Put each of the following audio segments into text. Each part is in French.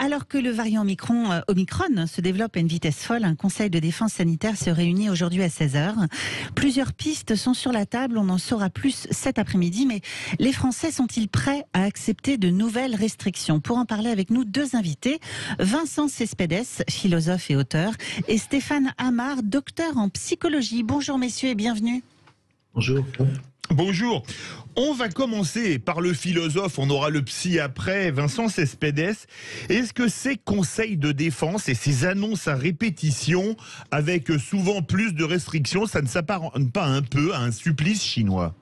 Alors que le variant Omicron se développe à une vitesse folle, un conseil de défense sanitaire se réunit aujourd'hui à 16h. Plusieurs pistes sont sur la table, on en saura plus cet après-midi, mais les Français sont-ils prêts à accepter de nouvelles restrictions? Pour en parler avec nous, deux invités, Vincent Cespedes, philosophe et auteur, et Stéphane Amar, docteur en psychologie. Bonjour messieurs et bienvenue. Bonjour. Bonjour. On va commencer par le philosophe, on aura le psy après, Vincent Cespedes. Est-ce que ces conseils de défense et ces annonces à répétition, avec souvent plus de restrictions, ça ne s'apparente pas un peu à un supplice chinois?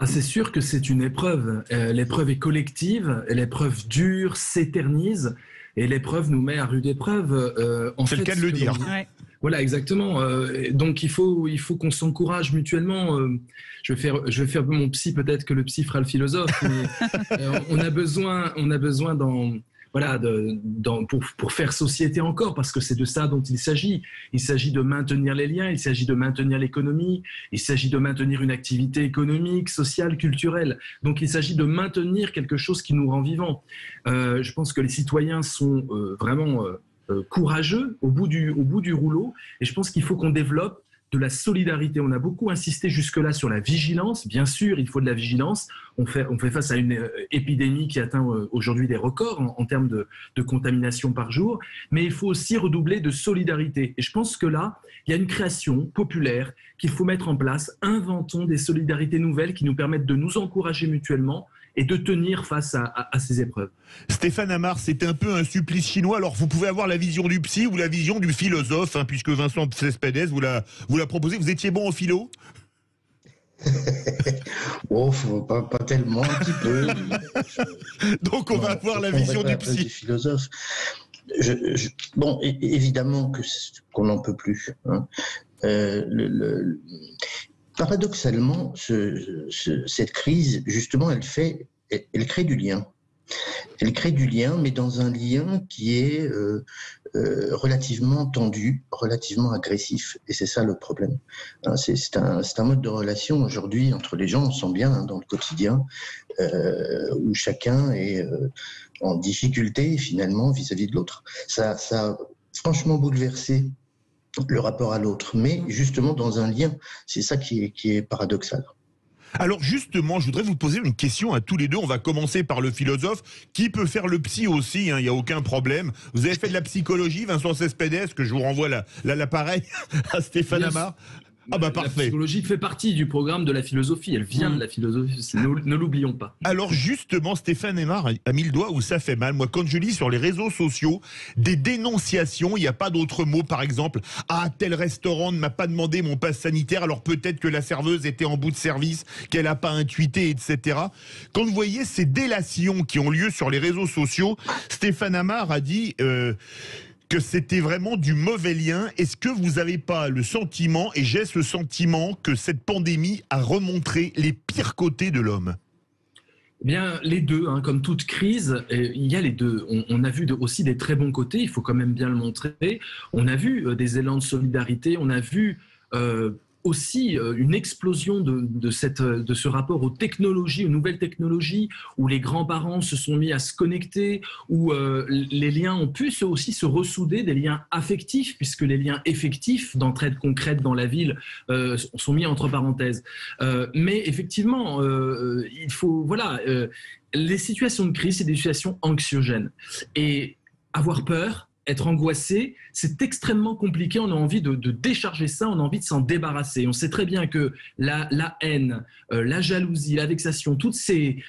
C'est sûr que c'est une épreuve. L'épreuve est collective, l'épreuve dure, s'éternise, et l'épreuve nous met à rude épreuve. C'est le cas de le dire. Voilà, exactement. Donc il faut qu'on s'encourage mutuellement. Je vais faire mon psy, peut-être que le psy fera le philosophe. Mais on a besoin pour faire société encore, parce que c'est de ça dont il s'agit. Il s'agit de maintenir les liens, il s'agit de maintenir l'économie, il s'agit de maintenir une activité économique, sociale, culturelle. Donc il s'agit de maintenir quelque chose qui nous rend vivants. Je pense que les citoyens sont vraiment courageux au bout du rouleau, et je pense qu'il faut qu'on développe de la solidarité. On a beaucoup insisté jusque-là sur la vigilance. Bien sûr, il faut de la vigilance. On fait face à une épidémie qui atteint aujourd'hui des records en termes de contamination par jour, mais il faut aussi redoubler de solidarité. Et je pense que là, il y a une création populaire qu'il faut mettre en place. Inventons des solidarités nouvelles qui nous permettent de nous encourager mutuellement et de tenir face à ces épreuves. Stéphane Amar, c'est un peu un supplice chinois. Alors, vous pouvez avoir la vision du psy ou la vision du philosophe, hein, puisque Vincent Cespedes vous l'a proposé. Vous étiez bon en philo? Oh, pas tellement, un petit peu. Donc, on va avoir la vision du psy. Du philosophe. Bon, évidemment qu'on n'en peut plus. Hein. Paradoxalement, cette crise, justement, elle crée du lien. Elle crée du lien, mais dans un lien qui est relativement tendu, relativement agressif. Et c'est ça le problème. Hein, c'est un mode de relation aujourd'hui entre les gens, on sent bien dans le quotidien, où chacun est en difficulté finalement vis-à-vis de l'autre. Ça a franchement bouleversé le rapport à l'autre, mais justement dans un lien. C'est ça qui est paradoxal. Alors justement, je voudrais vous poser une question à tous les deux. On va commencer par le philosophe, qui peut faire le psy aussi, hein, il n'y a aucun problème. Vous avez fait de la psychologie, Vincent Cespedes, que je vous renvoie l'appareil à Stéphane Amar. Ah bah parfait. La psychologie fait partie du programme de la philosophie, elle vient de la philosophie, ne l'oublions pas. Alors justement, Stéphane Amar a mis le doigt où ça fait mal. Moi, quand je lis sur les réseaux sociaux des dénonciations, il n'y a pas d'autre mot, par exemple, tel restaurant ne m'a pas demandé mon passe sanitaire, alors peut-être que la serveuse était en bout de service, qu'elle n'a pas intuité, etc. Quand vous voyez ces délations qui ont lieu sur les réseaux sociaux, Stéphane Amar a dit que c'était vraiment du mauvais lien. Est-ce que vous n'avez pas le sentiment, et j'ai ce sentiment, que cette pandémie a remontré les pires côtés de l'homme? Eh bien, les deux, hein, comme toute crise, il y a les deux. On a vu aussi des très bons côtés, il faut quand même bien le montrer. On a vu des élans de solidarité, on a vu aussi une explosion de ce rapport aux technologies, aux nouvelles technologies, où les grands-parents se sont mis à se connecter, où les liens ont pu aussi se ressouder, des liens affectifs, puisque les liens effectifs d'entraide concrète dans la ville sont mis entre parenthèses. Mais effectivement, il faut, les situations de crise, c'est des situations anxiogènes. Et avoir peur, être angoissé, c'est extrêmement compliqué. On a envie de décharger ça, on a envie de s'en débarrasser. On sait très bien que la haine, la jalousie, la vexation, toutes ces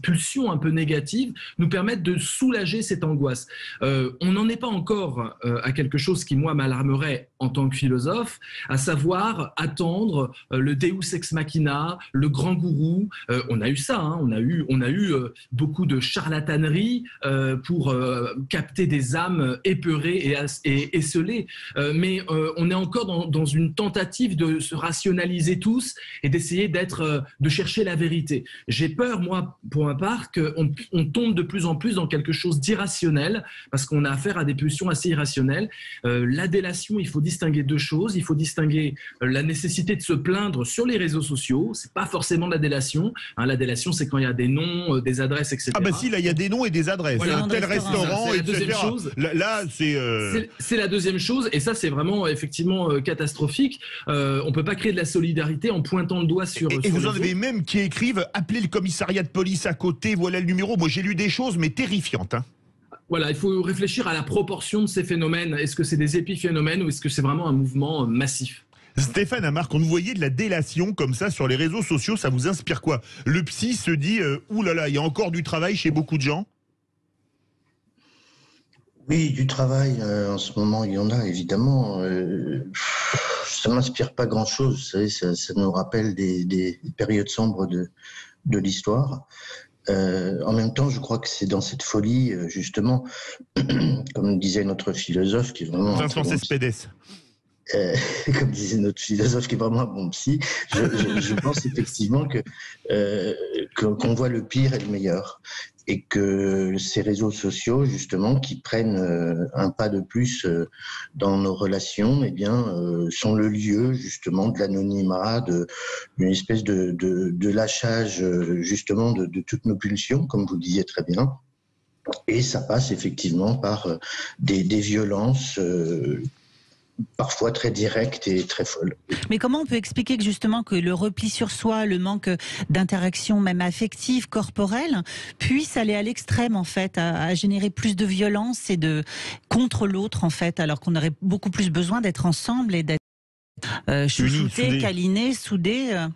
pulsions un peu négatives nous permettent de soulager cette angoisse. On n'en est pas encore à quelque chose qui, moi, m'alarmerait en tant que philosophe, à savoir attendre le Deus ex machina, le grand gourou. On a eu ça, hein, on a eu beaucoup de charlatanerie pour capter des âmes épeurées et esselées. Mais on est encore dans une tentative de se rationaliser tous et d'essayer de chercher la vérité. J'ai peur, moi, pour ma part, qu'on tombe de plus en plus dans quelque chose d'irrationnel, parce qu'on a affaire à des pulsions assez irrationnelles. La délation, il faut distinguer distinguer deux choses. Il faut distinguer la nécessité de se plaindre sur les réseaux sociaux. C'est pas forcément de la délation. La délation, c'est quand il y a des noms, des adresses, etc. Ah bah si, là, il y a des noms et des adresses. Voilà, un tel restaurant, c'est la etc. deuxième chose. Là, c'est la deuxième chose, et ça, c'est vraiment effectivement catastrophique. On peut pas créer de la solidarité en pointant le doigt sur. Et vous en avez même qui écrivent: appelez le commissariat de police à côté, voilà le numéro. Moi, j'ai lu des choses, mais terrifiantes. Hein. Voilà, il faut réfléchir à la proportion de ces phénomènes. Est-ce que c'est des épiphénomènes ou est-ce que c'est vraiment un mouvement massif? Stéphane Amar, quand vous voyez de la délation comme ça sur les réseaux sociaux, ça vous inspire quoi? Le psy se dit ouh là là, il y a encore du travail chez beaucoup de gens? Oui, du travail, en ce moment, il y en a, évidemment. Ça ne m'inspire pas grand-chose. Vous savez, ça nous rappelle des périodes sombres de l'histoire. En même temps, je crois que c'est dans cette folie, justement, comme disait notre philosophe, qui est vraiment... Vincent Cespedes. Comme disait notre philosophe, qui est vraiment un bon psy, je pense effectivement qu'on voit le pire et le meilleur. Et que ces réseaux sociaux, justement, qui prennent un pas de plus dans nos relations, eh bien, sont le lieu, justement, de l'anonymat, d'une espèce de lâchage, justement, de toutes nos pulsions, comme vous disiez très bien. Et ça passe effectivement par des violences parfois très directe et très folle. Mais comment on peut expliquer que justement que le repli sur soi, le manque d'interaction même affective, corporelle, puisse aller à l'extrême en fait, à générer plus de violence et contre l'autre en fait, alors qu'on aurait beaucoup plus besoin d'être ensemble et d'être chouchoutés, câlinés, soudés.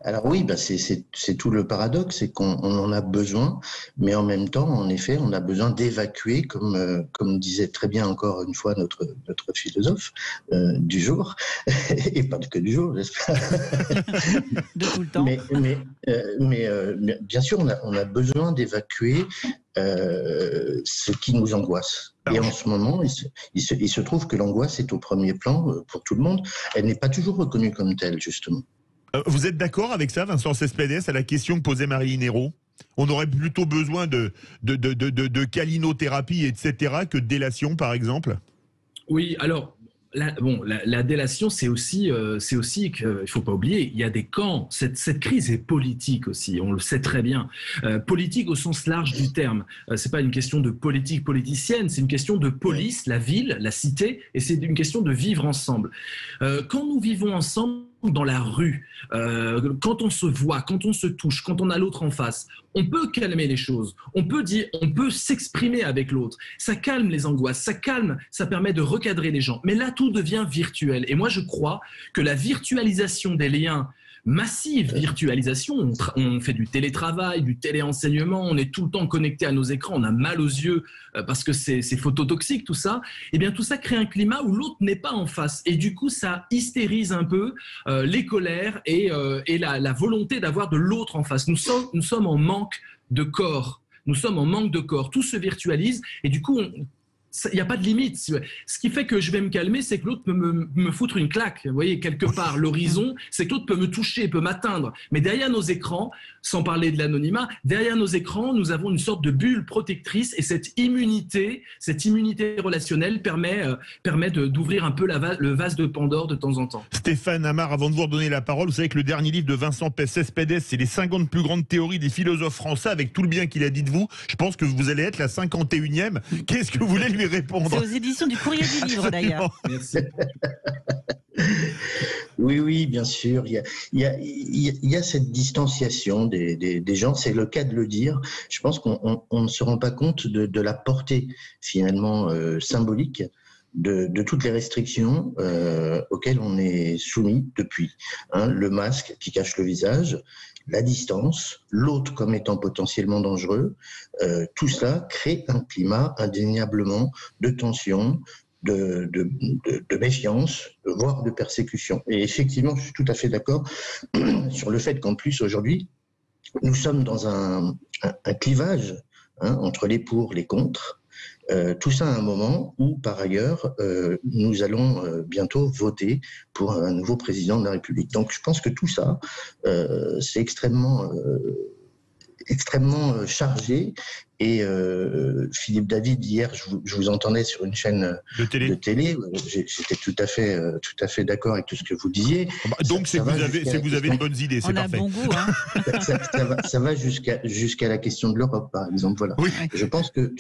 Alors oui, c'est tout le paradoxe, c'est qu'on en a besoin, mais en même temps, en effet, on a besoin d'évacuer, comme disait très bien encore une fois notre philosophe du jour, et pas que du jour, j'espère. De tout le temps. Mais bien sûr, on a besoin d'évacuer ce qui nous angoisse. Et en ce moment, il se trouve que l'angoisse est au premier plan pour tout le monde. Elle n'est pas toujours reconnue comme telle, justement. Vous êtes d'accord avec ça, Vincent Cespedes, à la question que posait Marie Hérault? On aurait plutôt besoin de câlinothérapie, etc., que de délation, par exemple? Oui, alors... La délation, c'est aussi qu'il ne faut pas oublier, il y a des camps. Cette crise est politique aussi, on le sait très bien. Politique au sens large du terme. C'est pas une question de politique politicienne, c'est une question de police, la ville, la cité, et c'est une question de vivre ensemble. Quand nous vivons ensemble dans la rue, quand on se voit, quand on se touche, quand on a l'autre en face, on peut calmer les choses, on peut s'exprimer avec l'autre, ça calme les angoisses, ça permet de recadrer les gens. Mais là, tout devient virtuel. Et moi, je crois que la virtualisation des liens, massive virtualisation, on fait du télétravail, du téléenseignement, on est tout le temps connecté à nos écrans, on a mal aux yeux parce que c'est phototoxique tout ça, et bien tout ça crée un climat où l'autre n'est pas en face, et du coup ça hystérise un peu les colères et la volonté d'avoir de l'autre en face. Nous sommes en manque de corps, tout se virtualise, et du coup il n'y a pas de limite. Ce qui fait que je vais me calmer, c'est que l'autre peut me foutre une claque. Vous voyez, quelque part, l'horizon, c'est que l'autre peut me toucher, peut m'atteindre. Mais derrière nos écrans, sans parler de l'anonymat, derrière nos écrans, nous avons une sorte de bulle protectrice, et cette immunité relationnelle permet d'ouvrir un peu le vase de Pandore de temps en temps. Stéphane Amar, avant de vous redonner la parole, vous savez que le dernier livre de Vincent Cespedes, c'est les 50 plus grandes théories des philosophes français, avec tout le bien qu'il a dit de vous. Je pense que vous allez être la 51e. Qu'est-ce que vous voulez lui répondre? C'est aux éditions du Courrier du Livre, d'ailleurs. Merci. Oui, bien sûr. Il y a cette distanciation des gens, c'est le cas de le dire. Je pense qu'on ne se rend pas compte de la portée, finalement, symbolique de toutes les restrictions auxquelles on est soumis depuis. Le masque qui cache le visage, la distance, l'autre comme étant potentiellement dangereux, tout cela crée un climat indéniablement de tension, de méfiance, voire de persécution. Et effectivement, je suis tout à fait d'accord sur le fait qu'en plus, aujourd'hui, nous sommes dans un clivage entre les pour, les contre. Tout ça à un moment où, par ailleurs, nous allons bientôt voter pour un nouveau président de la République. Donc je pense que tout ça, c'est extrêmement chargé, Et Philippe David, hier, je vous entendais sur une chaîne de télé. J'étais tout à fait d'accord avec tout ce que vous disiez. Donc c'est que vous avez de bonnes idées, c'est parfait. On a bon goût. Hein. ça va jusqu'à la question de l'Europe, par exemple. Voilà. Oui. Je pense que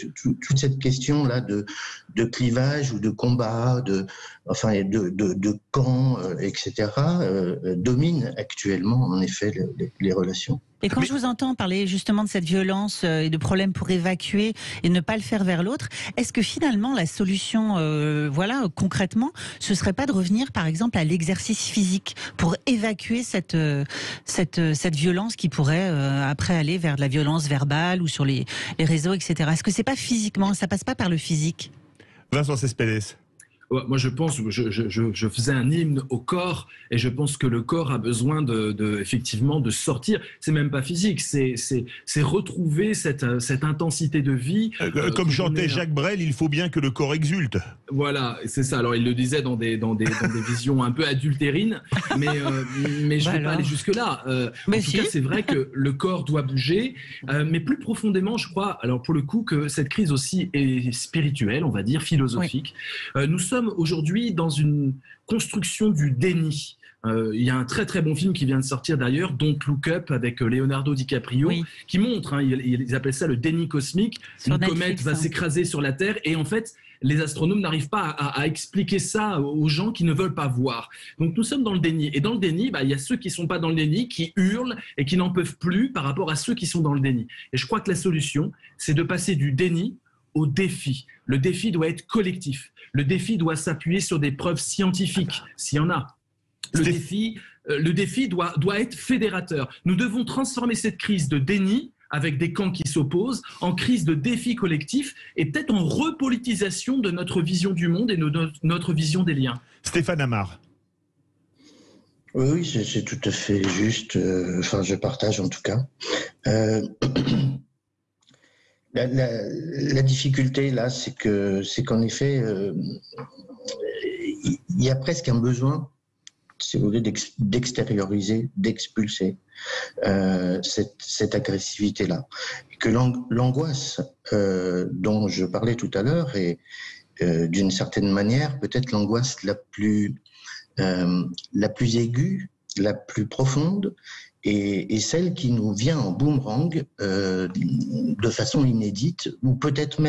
toute cette question-là de clivage ou de combat, de camps, etc., domine actuellement, en effet, les relations. Et quand je vous entends parler justement de cette violence et de problèmes pour évacuer et ne pas le faire vers l'autre, est-ce que finalement la solution, concrètement, ce serait pas de revenir par exemple à l'exercice physique pour évacuer cette violence qui pourrait après aller vers de la violence verbale ou sur les réseaux, etc. Est-ce que c'est pas physiquement, ça passe pas par le physique? Vincent Cespedes. Moi, je pense, je faisais un hymne au corps, et je pense que le corps a besoin effectivement de sortir. C'est même pas physique, c'est retrouver cette intensité de vie. Comme chantait Jacques Brel, il faut bien que le corps exulte. Voilà, c'est ça. Alors il le disait dans des visions un peu adultérines, mais je ne vais pas aller jusque là. En tout cas, c'est vrai que le corps doit bouger, mais plus profondément, je crois. Alors pour le coup, que cette crise aussi est spirituelle, on va dire philosophique. Oui. Nous sommes aujourd'hui dans une construction du déni. Il y a un très très bon film qui vient de sortir d'ailleurs, Don't Look Up, avec Leonardo DiCaprio, qui montre, ils appellent ça le déni cosmique. Une comète va s'écraser sur la Terre, et en fait, les astronomes n'arrivent pas à expliquer ça aux gens qui ne veulent pas voir. Donc nous sommes dans le déni. Et dans le déni, il y a ceux qui ne sont pas dans le déni, qui hurlent et qui n'en peuvent plus par rapport à ceux qui sont dans le déni. Et je crois que la solution, c'est de passer du déni au défi. Le défi doit être collectif. Le défi doit s'appuyer sur des preuves scientifiques, s'il y en a. Le défi doit être fédérateur. Nous devons transformer cette crise de déni, avec des camps qui s'opposent, en crise de défi collectif et peut-être en repolitisation de notre vision du monde et de notre vision des liens. Stéphane Amar. Oui, c'est tout à fait juste. Je partage en tout cas. La difficulté là, c'est qu'en effet, il y a presque un besoin, si vous voulez, d'extérioriser, d'expulser cette agressivité-là. Que l'angoisse dont je parlais tout à l'heure est, d'une certaine manière, peut-être l'angoisse la plus aiguë, la plus profonde, et celle qui nous vient en boomerang de façon inédite, ou peut-être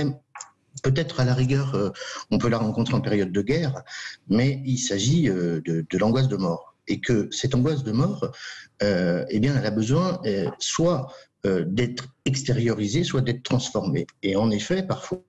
à la rigueur, on peut la rencontrer en période de guerre, mais il s'agit de l'angoisse de mort. Et que cette angoisse de mort, elle a besoin soit d'être extériorisée, soit d'être transformée. Et en effet, parfois...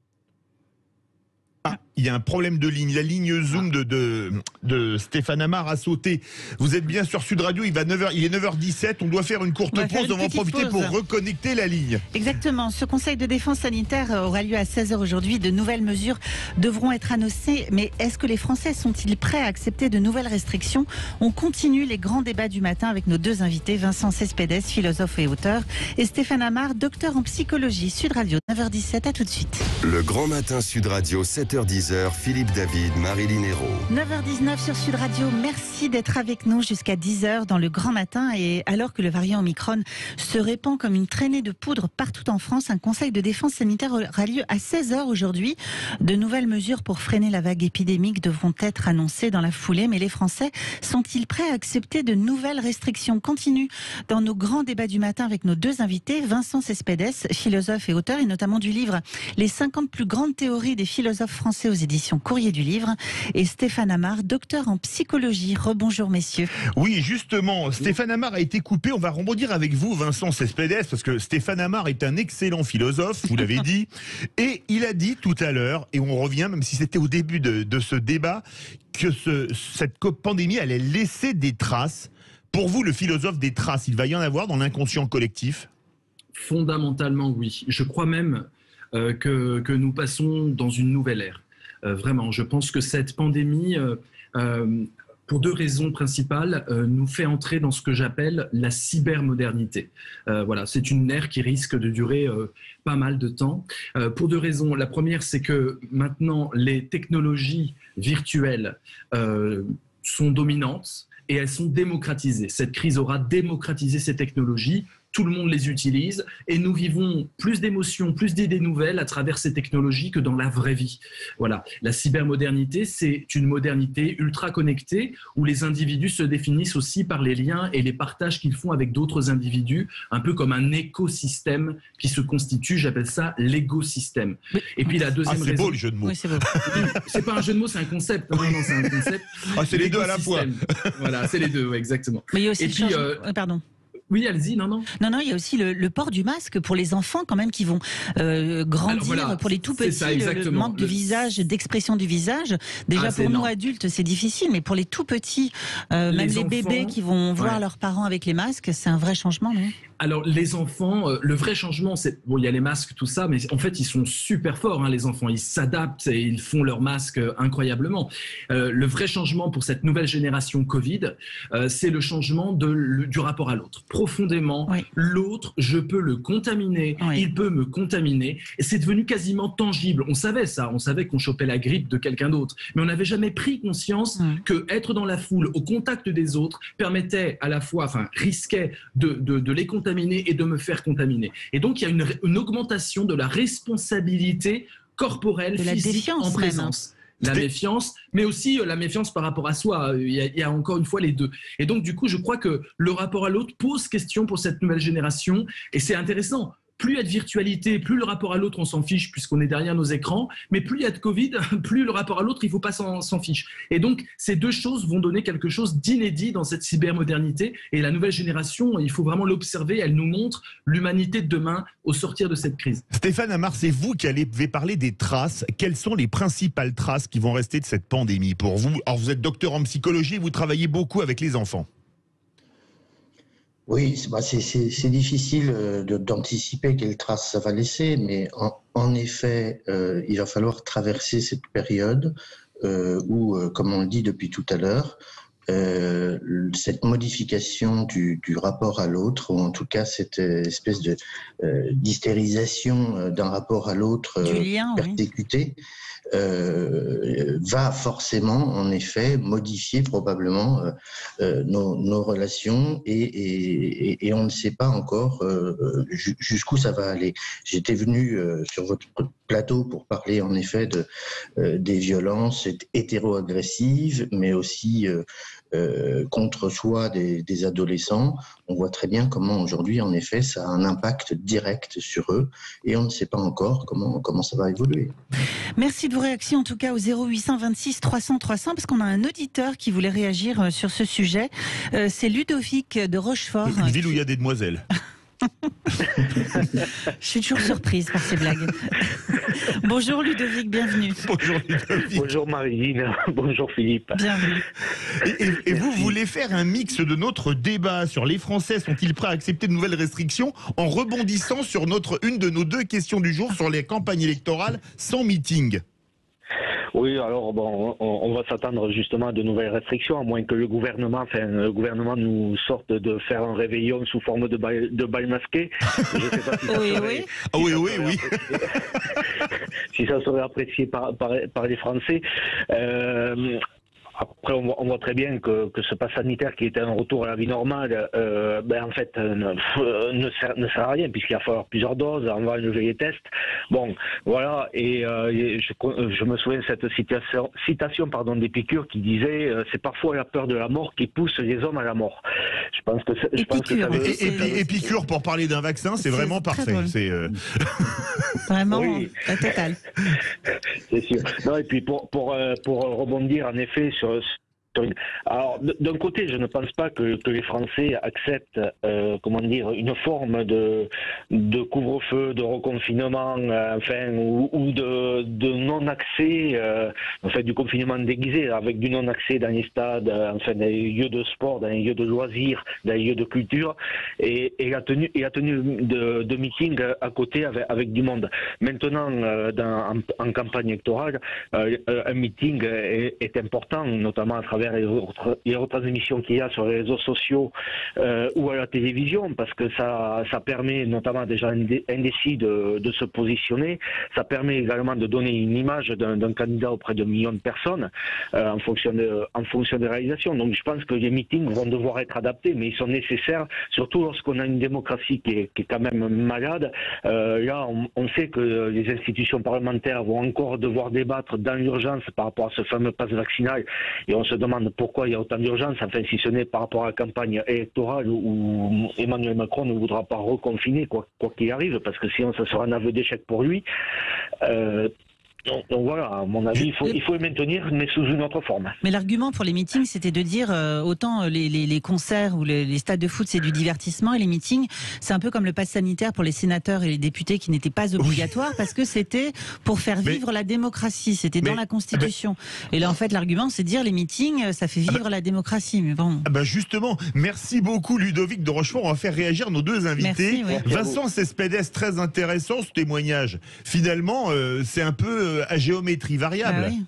Il y a un problème de ligne. La ligne Zoom de Stéphane Amar a sauté. Vous êtes bien sur Sud Radio, il est 9h17. On doit faire une courte pause. On va en profiter pour reconnecter la ligne. Exactement. Ce conseil de défense sanitaire aura lieu à 16h aujourd'hui. De nouvelles mesures devront être annoncées. Mais est-ce que les Français sont-ils prêts à accepter de nouvelles restrictions? On continue les grands débats du matin avec nos deux invités, Vincent Cespedes, philosophe et auteur, et Stéphane Amar, docteur en psychologie. Sud Radio, 9h17. À tout de suite. Le grand matin Sud Radio, 7h10. Philippe David, Marilyn Hérault. 9h19 sur Sud Radio. Merci d'être avec nous jusqu'à 10h dans le grand matin. Et alors que le variant Omicron se répand comme une traînée de poudre partout en France, un conseil de défense sanitaire aura lieu à 16h aujourd'hui. De nouvelles mesures pour freiner la vague épidémique devront être annoncées dans la foulée. Mais les Français sont-ils prêts à accepter de nouvelles restrictions? Continue dans nos grands débats du matin avec nos deux invités, Vincent Cespedes, philosophe et auteur, et notamment du livre Les 50 plus grandes théories des philosophes français aux éditions Courrier du Livre, et Stéphane Amar, docteur en psychologie. Rebonjour messieurs. Oui, justement, Stéphane Amar a été coupé. On va rebondir avec vous, Vincent Cespedes, parce que Stéphane Amar est un excellent philosophe, vous l'avez dit, et il a dit tout à l'heure, et on revient, même si c'était au début de ce débat, que cette pandémie allait laisser des traces. Pour vous, le philosophe, des traces, il va y en avoir dans l'inconscient collectif? Fondamentalement, oui. Je crois même que nous passons dans une nouvelle ère. Vraiment, je pense que cette pandémie, pour deux raisons principales, nous fait entrer dans ce que j'appelle la cybermodernité. Voilà, c'est une ère qui risque de durer pas mal de temps. Pour deux raisons. La première, c'est que maintenant, les technologies virtuelles sont dominantes et elles sont démocratisées. Cette crise aura démocratisé ces technologies tout le monde les utilise et nous vivons plus d'émotions, plus d'idées nouvelles à travers ces technologies que dans la vraie vie. Voilà. La cybermodernité, c'est une modernité ultra connectée où les individus se définissent aussi par les liens et les partages qu'ils font avec d'autres individus, un peu comme un écosystème qui se constitue, j'appelle ça l'écosystème. Et puis la deuxième c'est raison... beau le jeu de mots. Oui, c'est beau. C'est pas un jeu de mots, c'est un concept. Non, c'est un concept. C'est les deux à la fois. Voilà, c'est les deux, ouais, exactement. Mais il y a aussi Et le puis, changement- pardon. Oui, allez-y, non. Non, il y a aussi le port du masque pour les enfants quand même qui vont grandir, Alors voilà, pour les tout c'est petits, ça, le exactement. manque de visage, d'expression du visage. Déjà c'est pour nous énorme. adultes, c'est difficile, mais pour les tout petits, même les enfants, bébés qui vont voir ouais. leurs parents avec les masques, c'est un vrai changement, non? Alors les enfants, le vrai changement, c'est bon, il y a les masques, tout ça, mais en fait ils sont super forts, hein, les enfants, ils s'adaptent et ils font leurs masques incroyablement. Le vrai changement pour cette nouvelle génération Covid, c'est le changement du rapport à l'autre. Profondément, Oui. l'autre, je peux le contaminer, Oui. il peut me contaminer, et c'est devenu quasiment tangible. On savait ça, on savait qu'on chopait la grippe de quelqu'un d'autre, mais on n'avait jamais pris conscience que être dans la foule, au contact des autres, permettait à la fois, enfin risquait de les contaminer et de me faire contaminer. Et donc, il y a une augmentation de la responsabilité corporelle, De la physique défiance en présence. La méfiance, mais aussi la méfiance par rapport à soi. Il y a encore une fois les deux. Et donc, du coup, je crois que le rapport à l'autre pose question pour cette nouvelle génération. Et c'est intéressant. Plus il y a de virtualité, plus le rapport à l'autre, on s'en fiche puisqu'on est derrière nos écrans. Mais plus il y a de Covid, plus le rapport à l'autre, il ne faut pas s'en fiche. Et donc, ces deux choses vont donner quelque chose d'inédit dans cette cybermodernité. Et la nouvelle génération, il faut vraiment l'observer. Elle nous montre l'humanité de demain au sortir de cette crise. Stéphane Amar, c'est vous qui allez parler des traces. Quelles sont les principales traces qui vont rester de cette pandémie pour vous? Alors, vous êtes docteur en psychologie, vous travaillez beaucoup avec les enfants. Oui, c'est difficile d'anticiper quelle trace ça va laisser, mais en effet, il va falloir traverser cette période où, comme on le dit depuis tout à l'heure, cette modification du rapport à l'autre, ou en tout cas cette espèce de d'hystérisation d'un rapport à l'autre persécuté, va forcément, en effet, modifier probablement nos relations et on ne sait pas encore jusqu'où ça va aller. J'étais venu sur votre plateau pour parler en effet des violences hétéro-agressives, mais aussi contre soi des adolescents. On voit très bien comment aujourd'hui, en effet, ça a un impact direct sur eux et on ne sait pas encore comment ça va évoluer. Merci de vos réactions, en tout cas au 0826 300 300, parce qu'on a un auditeur qui voulait réagir sur ce sujet. C'est Ludovic de Rochefort. Une ville où il y a des demoiselles. Je suis toujours surprise par ces blagues. Bonjour Ludovic, bienvenue. Bonjour Ludovic. Bonjour Marilyn, bonjour Philippe. Bienvenue. Et vous voulez faire un mix de notre débat sur les Français sont-ils prêts à accepter de nouvelles restrictions en rebondissant sur une de nos deux questions du jour sur les campagnes électorales sans meeting. Oui, alors bon, on va s'attendre justement à de nouvelles restrictions, à moins que le gouvernement nous sorte de faire un réveillon sous forme de bal masqué. Je sais pas si oui. Si ça serait apprécié par les Français. Après, on voit très bien que ce pass sanitaire qui était un retour à la vie normale, en fait, ne sert à rien, puisqu'il va falloir plusieurs doses, on va enlever les tests. Bon, voilà, et je me souviens de cette citation d'Épicure qui disait c'est parfois la peur de la mort qui pousse les hommes à la mort. Je pense que Épicure, pour parler d'un vaccin, c'est vraiment parfait. C'est vraiment oui. total. C'est sûr. Non, et puis pour rebondir en effet sur alors, d'un côté, je ne pense pas que les Français acceptent, une forme de couvre-feu, de reconfinement, ou de non-accès, du confinement déguisé, avec du non-accès dans les stades, dans les lieux de sport, dans les lieux de loisirs, dans les lieux de culture, et la tenue de meeting à côté avec du monde. Maintenant, en campagne électorale, un meeting est important, notamment à travers travers les retransmissions qu'il y a sur les réseaux sociaux ou à la télévision, parce que ça permet notamment déjà indécis de se positionner. Ça permet également de donner une image d'un candidat auprès de millions de personnes en fonction des réalisations. Donc je pense que les meetings vont devoir être adaptés, mais ils sont nécessaires, surtout lorsqu'on a une démocratie qui est quand même malade. Là, on sait que les institutions parlementaires vont encore devoir débattre dans l'urgence par rapport à ce fameux pass vaccinal, et on se demande pourquoi il y a autant d'urgence, enfin si ce n'est par rapport à la campagne électorale où Emmanuel Macron ne voudra pas reconfiner quoi qu'il arrive, parce que sinon ça sera un aveu d'échec pour lui. Donc voilà, à mon avis, il faut le maintenir, mais sous une autre forme. Mais l'argument pour les meetings, c'était de dire autant les concerts ou les stades de foot, c'est du divertissement, et les meetings, c'est un peu comme le pass sanitaire pour les sénateurs et les députés qui n'était pas obligatoire, parce que c'était pour faire vivre la démocratie, c'était dans la Constitution. Et là, en fait, l'argument, c'est de dire les meetings, ça fait vivre la démocratie. Mais bon. Justement, merci beaucoup Ludovic de Rochefort. On va faire réagir nos deux invités. Merci, Vincent Cespedes, très intéressant ce témoignage. Finalement, c'est un peu à géométrie variable. Oui.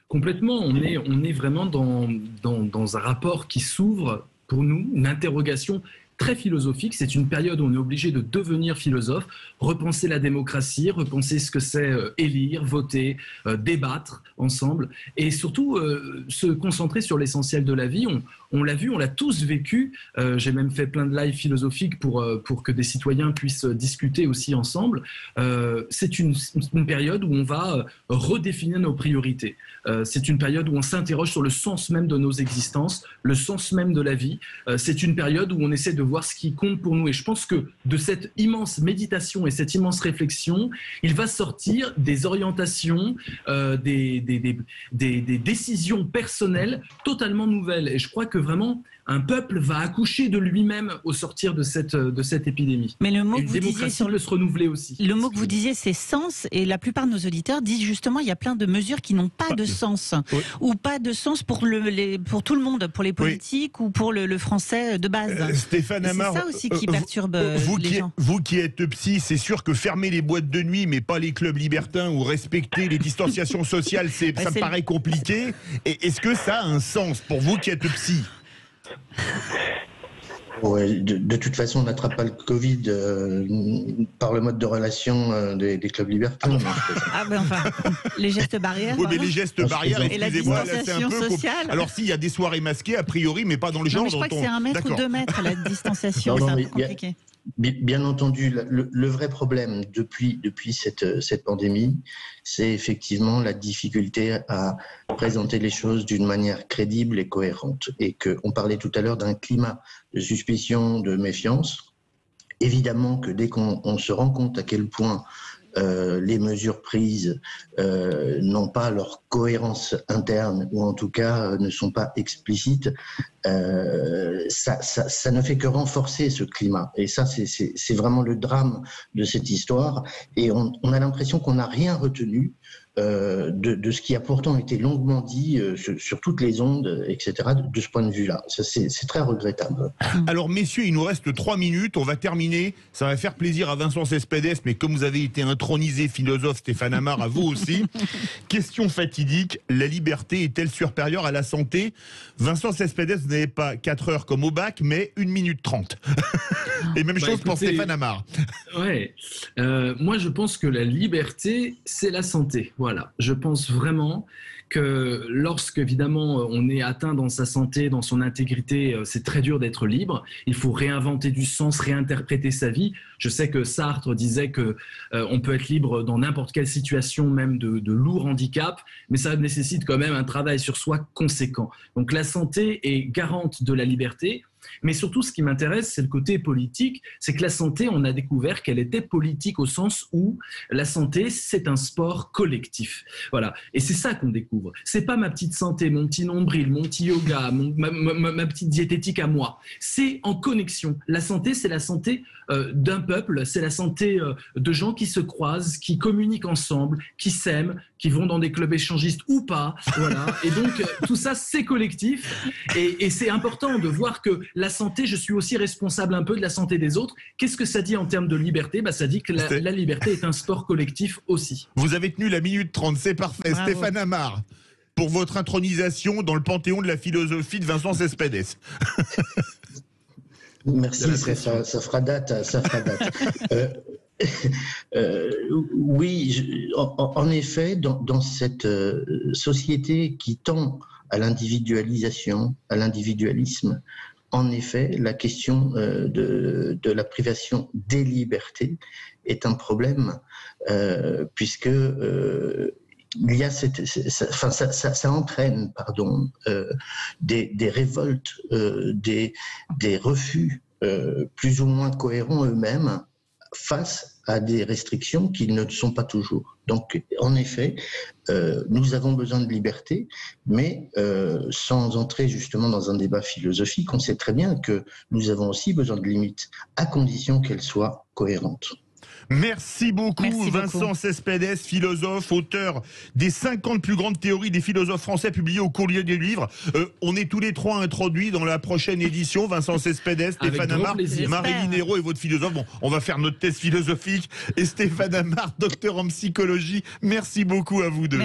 Complètement, on est vraiment dans un rapport qui s'ouvre pour nous, une interrogation très philosophique. C'est une période où on est obligé de devenir philosophe, repenser la démocratie, repenser ce que c'est élire, voter, débattre ensemble, et surtout se concentrer sur l'essentiel de la vie. On l'a vu, on l'a tous vécu. J'ai même fait plein de lives philosophiques pour que des citoyens puissent discuter aussi ensemble. C'est une période où on va redéfinir nos priorités. C'est une période où on s'interroge sur le sens même de nos existences, le sens même de la vie. C'est une période où on essaie de voir ce qui compte pour nous. Et je pense que de cette immense méditation et cette immense réflexion, il va sortir des orientations, des décisions personnelles totalement nouvelles. Et je crois que vraiment, un peuple va accoucher de lui-même au sortir de cette épidémie. Mais le mot et que vous disiez peut se renouveler aussi. Le mot que vous disiez, c'est sens, et la plupart de nos auditeurs disent justement il y a plein de mesures qui n'ont pas de sens, ou pas de sens pour tout le monde, pour les politiques ou pour le français de base. Stéphane Amar, c'est ça aussi qui perturbe les gens. Vous qui êtes psy, c'est sûr que fermer les boîtes de nuit, mais pas les clubs libertins, ou respecter les distanciations sociales, ça me paraît compliqué. Et est-ce que ça a un sens pour vous qui êtes psy? Ouais, de toute façon, on n'attrape pas le Covid par le mode de relation des clubs libertins. Les gestes barrières. Oui, mais les gestes barrières, et la distanciation sociale. Alors, s'il y a des soirées masquées, a priori, mais pas dans le genre. Non, mais je crois que c'est 1 mètre ou 2 mètres, la distanciation, c'est un peu compliqué. Bien entendu, le vrai problème depuis cette pandémie, c'est effectivement la difficulté à présenter les choses d'une manière crédible et cohérente. Et qu'on parlait tout à l'heure d'un climat de suspicion, de méfiance. Évidemment que dès qu'on se rend compte à quel point les mesures prises n'ont pas leur cohérence interne, ou en tout cas ne sont pas explicites, ça ne fait que renforcer ce climat. Et ça, c'est vraiment le drame de cette histoire. Et on a l'impression qu'on n'a rien retenu de ce qui a pourtant été longuement dit sur toutes les ondes, etc., de ce point de vue-là. C'est très regrettable. Alors, messieurs, il nous reste 3 minutes. On va terminer. Ça va faire plaisir à Vincent Cespedes, mais comme vous avez été intronisé philosophe, Stéphane Amar, à vous aussi. Question fatidique, la liberté est-elle supérieure à la santé? Vincent Cespedes, vous n'avez pas 4 heures comme au bac, mais 1 minute 30. Et même chose pour Stéphane Amar. Ouais. Moi, je pense que la liberté, c'est la santé. Voilà. Je pense vraiment que lorsque, évidemment, on est atteint dans sa santé, dans son intégrité, c'est très dur d'être libre. Il faut réinventer du sens, réinterpréter sa vie. Je sais que Sartre disait que on peut être libre dans n'importe quelle situation, même de lourd handicap, mais ça nécessite quand même un travail sur soi conséquent. Donc la santé est garante de la liberté. Mais surtout, ce qui m'intéresse, c'est le côté politique. C'est que la santé, on a découvert qu'elle était politique au sens où la santé, c'est un sport collectif. Voilà. Et c'est ça qu'on découvre. C'est pas ma petite santé, mon petit nombril, mon petit yoga, ma petite diététique à moi. C'est en connexion. La santé, c'est la santé d'un peuple. C'est la santé de gens qui se croisent, qui communiquent ensemble, qui s'aiment, qui vont dans des clubs échangistes ou pas. Voilà. Et donc, tout ça, c'est collectif. Et c'est important de voir que la santé, je suis aussi responsable un peu de la santé des autres. Qu'est-ce que ça dit en termes de liberté? Ça dit que la liberté est un sport collectif aussi. Vous avez tenu la minute 30, c'est parfait. Bravo. Stéphane Amar. pour votre intronisation dans le panthéon de la philosophie de Vincent Cespedes. Merci, ça fera date. Oui, en effet, dans cette société qui tend à l'individualisation, à l'individualisme, en effet, la question de la privation des libertés est un problème, puisque il y a ça entraîne, des révoltes, des refus plus ou moins cohérents eux-mêmes face à des restrictions qui ne le sont pas toujours. Donc, en effet, nous avons besoin de liberté, mais sans entrer justement dans un débat philosophique, on sait très bien que nous avons aussi besoin de limites, à condition qu'elles soient cohérentes. Merci beaucoup, Vincent Cespedes, philosophe, auteur des 50 plus grandes théories des philosophes français publiées au Courrier du Livre. On est tous les trois introduits dans la prochaine édition. Vincent Cespedes, Stéphane Amart, Marie Linero et votre philosophe. Bon, on va faire notre thèse philosophique. Et Stéphane Amart, docteur en psychologie. Merci beaucoup à vous deux.